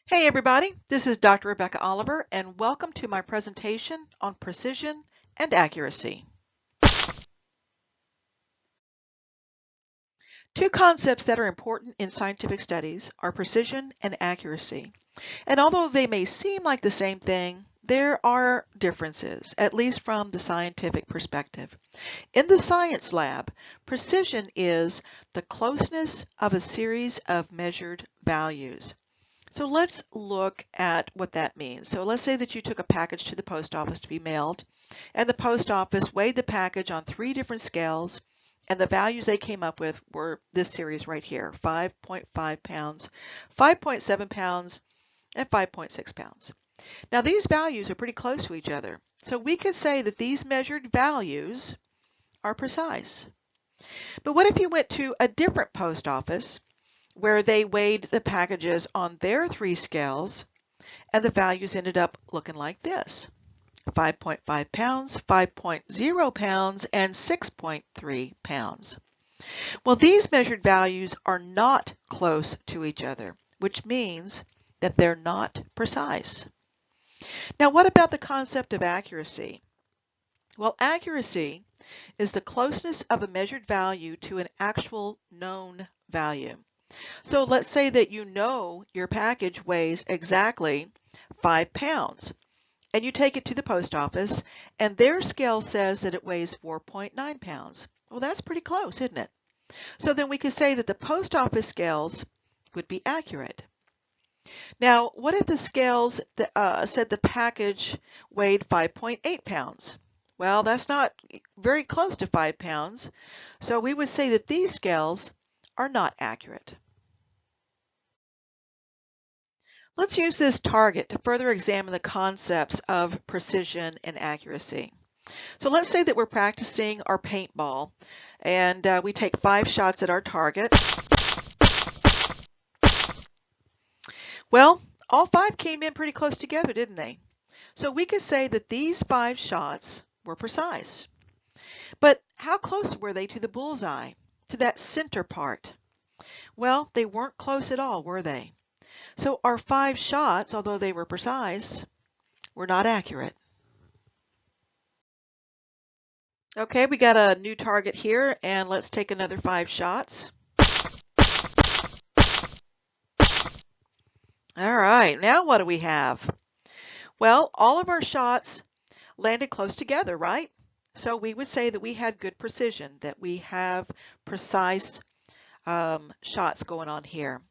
Hey everybody, this is Dr. Rebecca Oliver and welcome to my presentation on precision and accuracy. Two concepts that are important in scientific studies are precision and accuracy. And although they may seem like the same thing, there are differences, at least from the scientific perspective. In the science lab, precision is the closeness of a series of measured values. So let's look at what that means. So let's say that you took a package to the post office to be mailed, and the post office weighed the package on 3 different scales, and the values they came up with were this series right here, 5.5 pounds, 5.7 pounds, and 5.6 pounds. Now these values are pretty close to each other, so we could say that these measured values are precise. But what if you went to a different post office where they weighed the packages on their 3 scales, and the values ended up looking like this: 5.5 pounds, 5.0 pounds, and 6.3 pounds. Well, these measured values are not close to each other, which means that they're not precise. Now, what about the concept of accuracy? Well, accuracy is the closeness of a measured value to an actual known value. So let's say that you know your package weighs exactly 5 pounds, and you take it to the post office, and their scale says that it weighs 4.9 pounds. Well, that's pretty close, isn't it? So then we could say that the post office scales would be accurate. Now, what if the scales said the package weighed 5.8 pounds? Well, that's not very close to 5 pounds, so we would say that these scales are not accurate. Let's use this target to further examine the concepts of precision and accuracy. So let's say that we're practicing our paintball, and we take 5 shots at our target. Well, all 5 came in pretty close together, didn't they? So we could say that these 5 shots were precise. But how close were they to the bullseye, to that center part? Well, they weren't close at all, were they? So our 5 shots, although they were precise, were not accurate. Okay, we got a new target here, and let's take another 5 shots. All right, now what do we have? Well, all of our shots landed close together, right? So we would say that we had good precision, that we have precise shots going on here.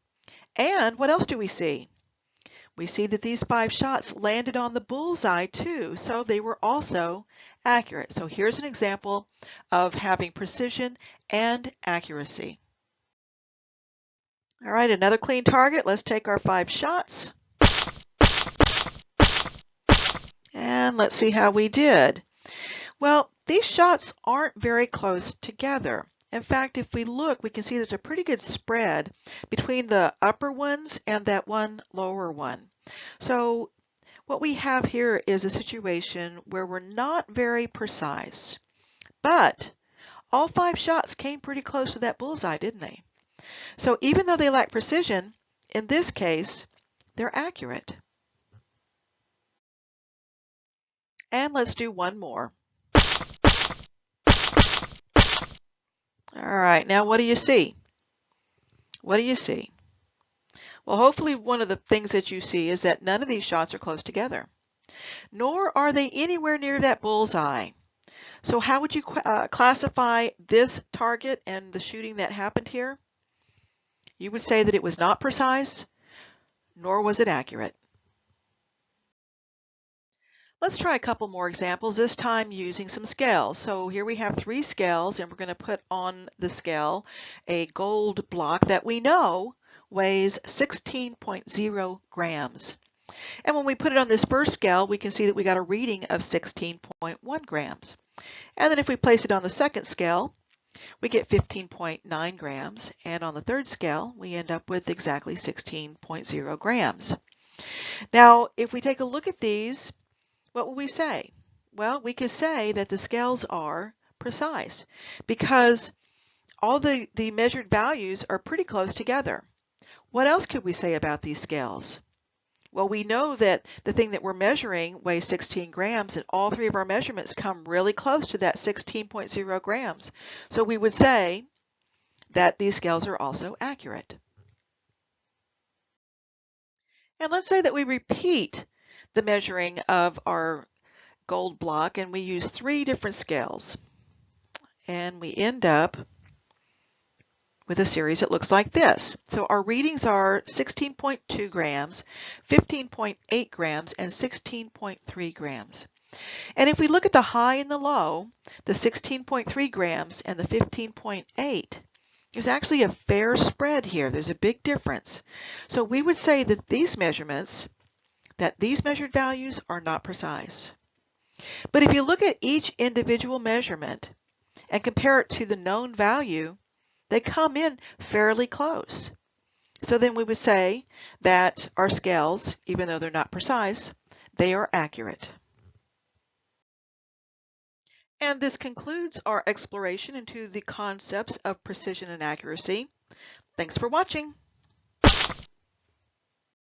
And what else do we see? We see that these 5 shots landed on the bullseye too, so they were also accurate. So here's an example of having precision and accuracy. All right, another clean target. Let's take our 5 shots. And let's see how we did. Well, these shots aren't very close together. In fact, if we look, we can see there's a pretty good spread between the upper ones and that one lower one. So what we have here is a situation where we're not very precise, but all 5 shots came pretty close to that bullseye, didn't they? So even though they lack precision, in this case, they're accurate. And let's do one more. All right, now what do you see? What do you see? Well, hopefully one of the things that you see is that none of these shots are close together, nor are they anywhere near that bullseye. So how would you classify this target and the shooting that happened here? You would say that it was not precise, nor was it accurate. Let's try a couple more examples, this time using some scales. So here we have 3 scales, and we're going to put on the scale a gold block that we know weighs 16.0 grams. And when we put it on this first scale, we can see that we got a reading of 16.1 grams. And then if we place it on the second scale, we get 15.9 grams. And on the third scale, we end up with exactly 16.0 grams. Now, if we take a look at these, what will we say? Well, we could say that the scales are precise because all the measured values are pretty close together. What else could we say about these scales? Well, we know that the thing that we're measuring weighs 16 grams, and all three of our measurements come really close to that 16.0 grams. So we would say that these scales are also accurate. And let's say that we repeat the measuring of our gold block and we use 3 different scales. And we end up with a series that looks like this. So our readings are 16.2 grams, 15.8 grams, and 16.3 grams. And if we look at the high and the low, the 16.3 grams and the 15.8, there's actually a fair spread here. There's a big difference. So we would say that these measurements, that these measured values are not precise. But if you look at each individual measurement and compare it to the known value, they come in fairly close. So then we would say that our scales, even though they're not precise, they are accurate. And this concludes our exploration into the concepts of precision and accuracy. Thanks for watching.